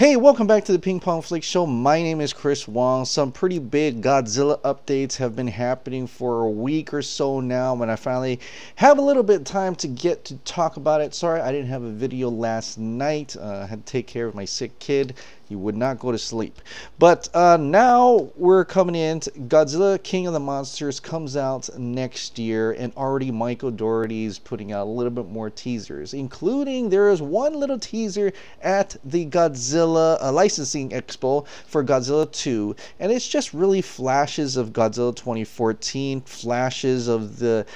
Hey, welcome back to the Ping Pong Flick Show. My name is Chris Wong. Some pretty big Godzilla updates have been happening for a week or so now, and I finally have a little bit of time to get to talk about it. Sorry, I didn't have a video last night. I had to take care of my sick kid. He would not go to sleep. But now we're coming in. Godzilla King of the Monsters comes out next year, and already Michael Dougherty's putting out a little bit more teasers, including there is one little teaser at the Godzilla licensing expo for Godzilla 2, and it's just really flashes of Godzilla 2014, flashes of the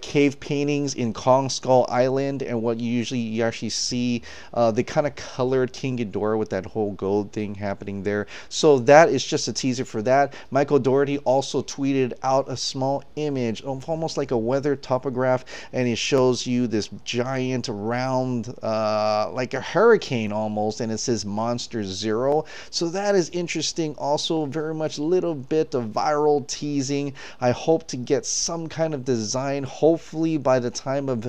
cave paintings in Kong Skull Island, and what you actually see the kind of colored King Ghidorah with that whole gold thing happening there. So that is just a teaser for that. Michael Dougherty also tweeted out a small image of almost like a weather topograph, and it shows you this giant round like a hurricane almost, and it says Monster Zero. So that is interesting. Also very much little bit of viral teasing. I hope to get some kind of design hopefully by the time of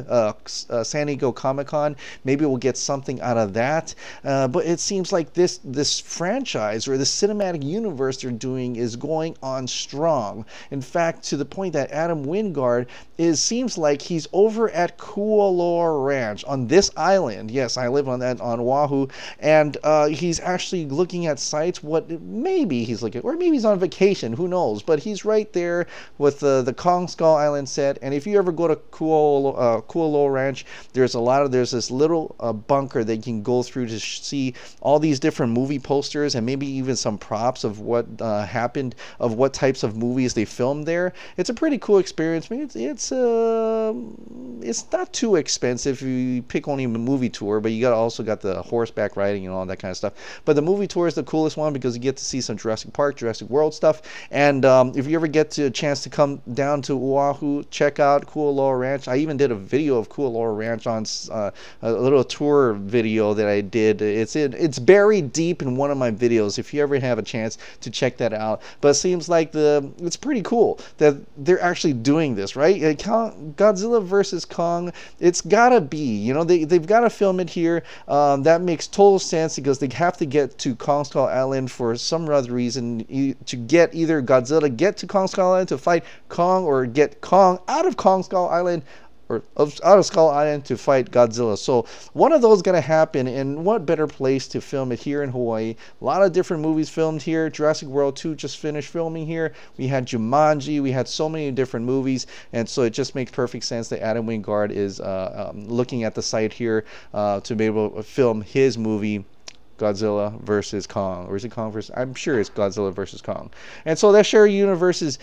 San Diego Comic-Con. Maybe we'll get something out of that, but it seems like this franchise or the cinematic universe they're doing is going on strong. In fact, to the point that Adam Wingard seems like he's over at Kualoa Ranch on this island. Yes, I live on Oahu, and he's actually looking at sites. Maybe he's looking, or maybe he's on vacation. Who knows? But he's right there with the Kong Skull Island set. And if you ever go to Kualoa Ranch, there's this little bunker that you can go through to see all these different movie posters and maybe even some props of what happened, of what types of movies they filmed there. It's a pretty cool experience. I mean, it's not too expensive if you pick only a movie tour, but you also got the horseback riding and all that kind of stuff. But the movie tour is the coolest one because you get to see some Jurassic Park, Jurassic World stuff. And if you ever get a chance to come down to Oahu, check out Kualoa Ranch. I even did a video of Kualoa Ranch on a little tour video that I did. It's buried deep in one of my videos if you ever have a chance to check that out. But it seems like it's pretty cool that they're actually doing this, right? Godzilla versus Kong, it's gotta be, they've got to film it here. That makes total sense because they have to get to Kong Skull Island for some other reason, to get either Godzilla get to Kong Skull Island to fight Kong, or get Kong out of Kong Skull Island, or out of Skull Island to fight Godzilla. So one of those going to happen, and what better place to film it here in Hawaii? A lot of different movies filmed here. Jurassic World 2 just finished filming here. We had Jumanji. We had so many different movies, and so it just makes perfect sense that Adam Wingard is looking at the site here to be able to film his movie Godzilla versus Kong, or is it Kong versus? I'm sure it's Godzilla versus Kong. And so that shared universe is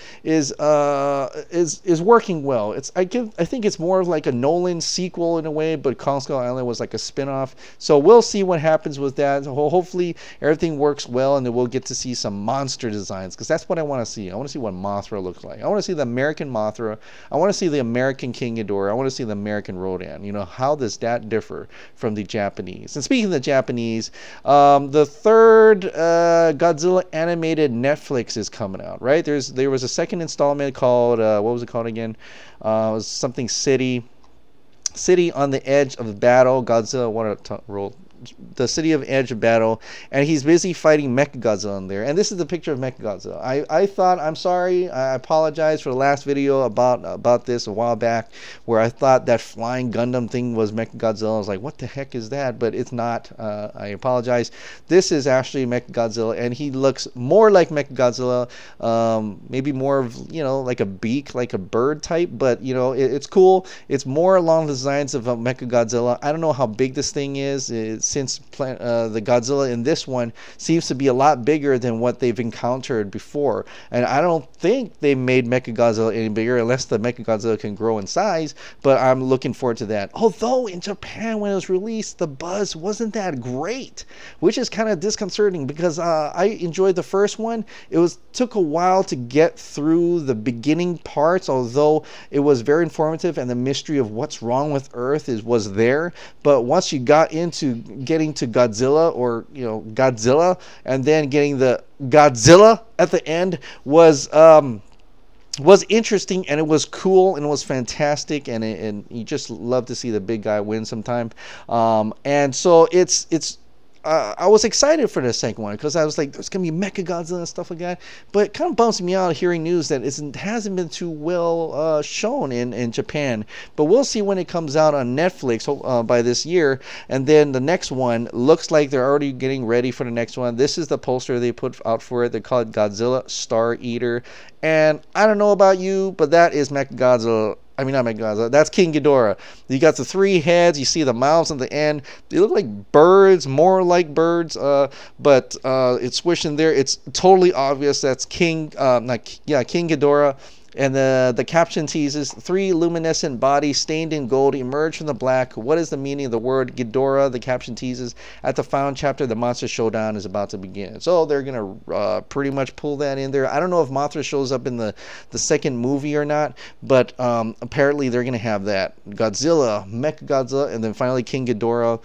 working well. I think it's more of like a Nolan sequel in a way, but Kong Skull Island was like a spin-off. So we'll see what happens with that. Hopefully everything works well, and then we'll get to see some monster designs, because that's what I want to see. I want to see what Mothra looks like. I want to see the American Mothra. I want to see the American King Ghidorah. I want to see the American Rodan. How does that differ from the Japanese? And speaking of the Japanese, the third Godzilla animated Netflix is coming out, right? There was a second installment called what was it called again? It was something City on the Edge of Battle. Godzilla wanted to roll the City of Edge of Battle, and he's busy fighting Mechagodzilla in there. And this is the picture of Mechagodzilla. I thought, I'm sorry, I apologize for the last video about this a while back, where I thought that flying Gundam thing was Mechagodzilla. I was like, what the heck is that? But it's not. I apologize. This is actually Mechagodzilla, and he looks more like Mechagodzilla, maybe more of, like a beak, like a bird type, but it's cool. It's more along the designs of a Mechagodzilla. I don't know how big this thing is. Since the Godzilla in this one seems to be a lot bigger than what they've encountered before. And I don't think they made Mechagodzilla any bigger, unless the Mechagodzilla can grow in size, but I'm looking forward to that. Although in Japan, when it was released, the buzz wasn't that great, which is kind of disconcerting, because I enjoyed the first one. It took a while to get through the beginning parts, although it was very informative, and the mystery of what's wrong with Earth was there. But once you got into getting to Godzilla, or Godzilla, and then getting the Godzilla at the end was interesting, and it was cool, and it was fantastic, and you just love to see the big guy win sometime. And so it's I was excited for the second one because I was like, there's gonna be Mechagodzilla and stuff like that. But it kind of bumps me out hearing news that it hasn't been too well shown in Japan. But we'll see when it comes out on Netflix by this year. And then the next one looks like they're already getting ready for the next one. This is the poster they put out for it. They call it Godzilla Stareater. And I don't know about you, but that is Mechagodzilla. I mean, not Mechagodzilla. That's King Ghidorah. You got the 3 heads. You see the mouths on the end. They look like birds, more like birds. But it's swishing there. It's totally obvious that's King Ghidorah. And the caption teases, 3 luminescent bodies stained in gold emerge from the black. What is the meaning of the word Ghidorah? The caption teases, at the final chapter, the monster showdown is about to begin. So they're going to pretty much pull that in there. I don't know if Mothra shows up in the second movie or not, but apparently they're going to have that. Godzilla, Mechagodzilla, and then finally King Ghidorah.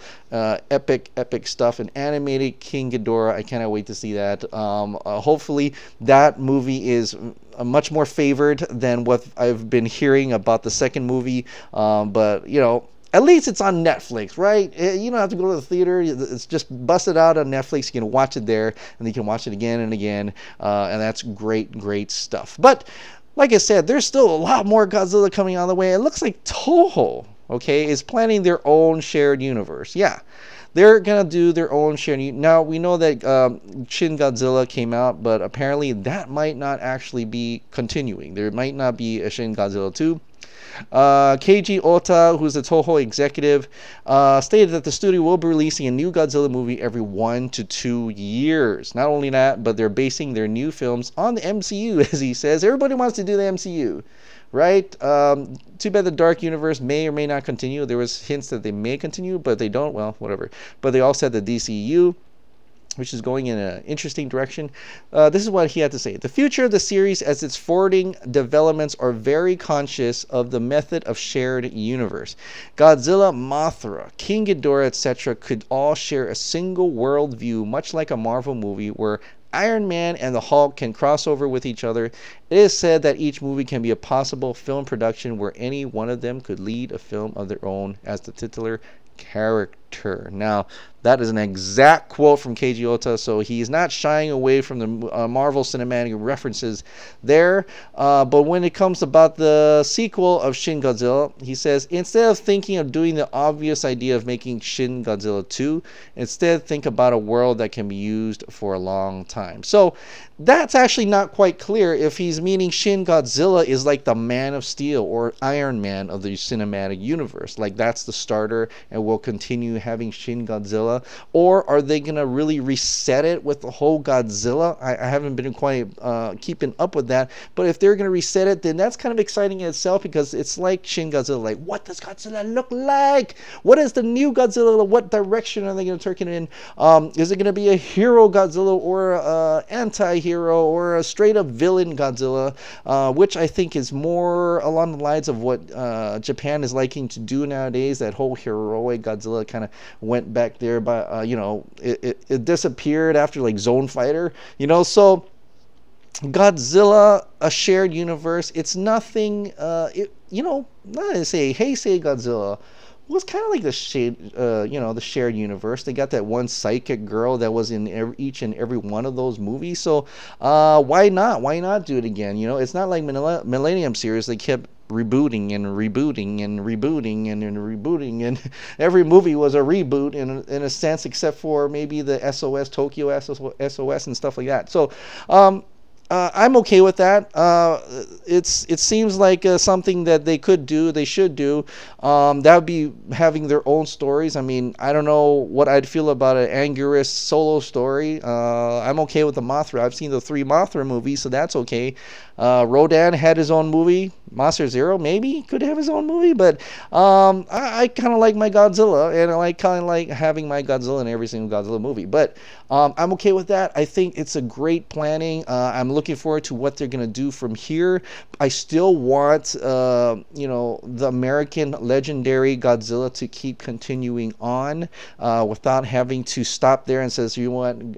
Epic stuff. An animated King Ghidorah. I cannot wait to see that. Hopefully that movie is much more favored than what I've been hearing about the second movie. But, you know, at least it's on Netflix, right? You don't have to go to the theater. It's just busted out on Netflix. You can watch it there, and you can watch it again and again. And that's great stuff. But, like I said, there's still a lot more Godzilla coming on the way. It looks like Toho, okay, is planning their own shared universe. Yeah. They're going to do their own shared. Now, we know that Shin Godzilla came out, but apparently that might not actually be continuing. There might not be a Shin Godzilla 2. Keiji Ota, who's the Toho executive, stated that the studio will be releasing a new Godzilla movie every 1 to 2 years. Not only that, but they're basing their new films on the MCU, as he says. Everybody wants to do the MCU. Right? Too bad the Dark Universe may or may not continue. There was hints that they may continue, but they don't. Well, whatever. But they all said the DCU, which is going in an interesting direction. This is what he had to say. The future of the series as its forwarding developments are very conscious of the method of shared universe. Godzilla, Mothra, King Ghidorah, etc. could all share a single world view, much like a Marvel movie where Iron Man and the Hulk can cross over with each other. It is said that each movie can be a possible film production where any one of them could lead a film of their own as the titular character. Now, that is an exact quote from Keiji Ota, so he's not shying away from the Marvel Cinematic references there. But when it comes about the sequel of Shin Godzilla, he says, instead of thinking of doing the obvious idea of making Shin Godzilla 2, instead think about a world that can be used for a long time. So that's actually not quite clear if he's meaning Shin Godzilla is like the Man of Steel or Iron Man of the cinematic universe. Like that's the starter and we'll continue having Shin Godzilla. Or are they going to really reset it with the whole Godzilla? I haven't been quite keeping up with that. But if they're going to reset it, then that's kind of exciting in itself because it's like Shin Godzilla. Like, what does Godzilla look like? What is the new Godzilla? What direction are they going to turn it in? Is it going to be a hero Godzilla or an anti-hero or a straight-up villain Godzilla? Which I think is more along the lines of what Japan is liking to do nowadays. That whole heroic Godzilla kind of went back there. But you know, it disappeared after like Zone Fighter, you know. So Godzilla, a shared universe, it's nothing, you know, not to say Heisei Godzilla was kind of like the the shared universe. They got that one psychic girl that was in each and every one of those movies. So why not do it again? You know, it's not like Millennium series. They kept rebooting and rebooting and rebooting and rebooting, and every movie was a reboot in a sense, except for maybe the SOS Tokyo SOS and stuff like that. So I'm okay with that. It seems like something that they could do, they should do. That would be having their own stories. I mean, I don't know what I'd feel about an Anguirus solo story. I'm okay with the Mothra. I've seen the 3 Mothra movies, so that's okay. Rodan had his own movie. Monster Zero maybe could have his own movie, but I kind of like my Godzilla, and I kind of like having my Godzilla in every single Godzilla movie. But I'm okay with that. I think it's a great planning. I'm looking forward to what they're gonna do from here. I still want the American legendary Godzilla to keep continuing on without having to stop there and says, you want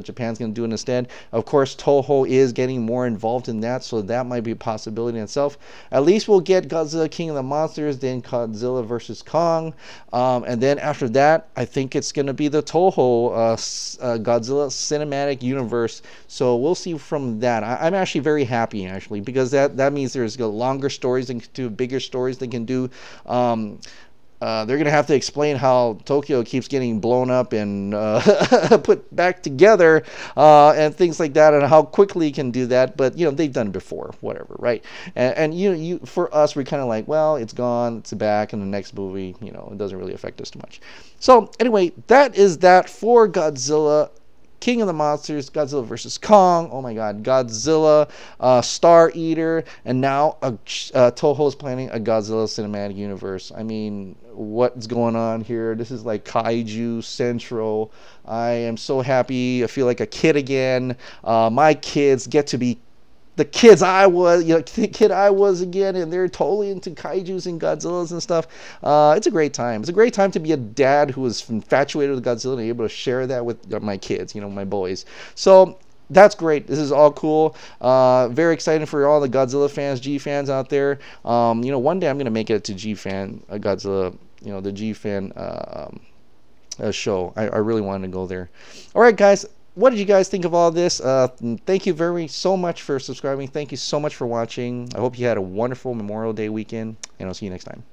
Japan's gonna do it instead. Of course, Toho is getting more involved in that, so that might be a possibility in itself. At least we'll get Godzilla King of the Monsters, then Godzilla versus Kong, and then after that, I think it's going to be the Toho Godzilla Cinematic Universe. So we'll see from that. I'm actually very happy, actually, because that means there's longer stories and do bigger stories they can do. They're going to have to explain how Tokyo keeps getting blown up and put back together and things like that, and how quickly you can do that. But, you know, they've done it before, whatever, right? And you for us, we're kind of like, well, it's gone, it's back in the next movie. You know, it doesn't really affect us too much. So, anyway, that is that for Godzilla King of the Monsters, Godzilla vs. Kong, oh my god, Godzilla, Stareater, and now Toho's planning a Godzilla Cinematic Universe. I mean, what's going on here? This is like Kaiju Central. I am so happy. I feel like a kid again. My kids get to be the kids I was, you know, the kid I was again, and they're totally into kaijus and Godzillas and stuff. It's a great time. It's a great time to be a dad who is infatuated with Godzilla and able to share that with my kids, you know, my boys. So that's great. This is all cool. Very excited for all the Godzilla fans, G fans out there. You know, one day I'm gonna make it to G fan Godzilla. You know, the G fan show. I really wanted to go there. All right, guys. What did you guys think of all this? Thank you so much for subscribing. Thank you so much for watching. I hope you had a wonderful Memorial Day weekend, and I'll see you next time.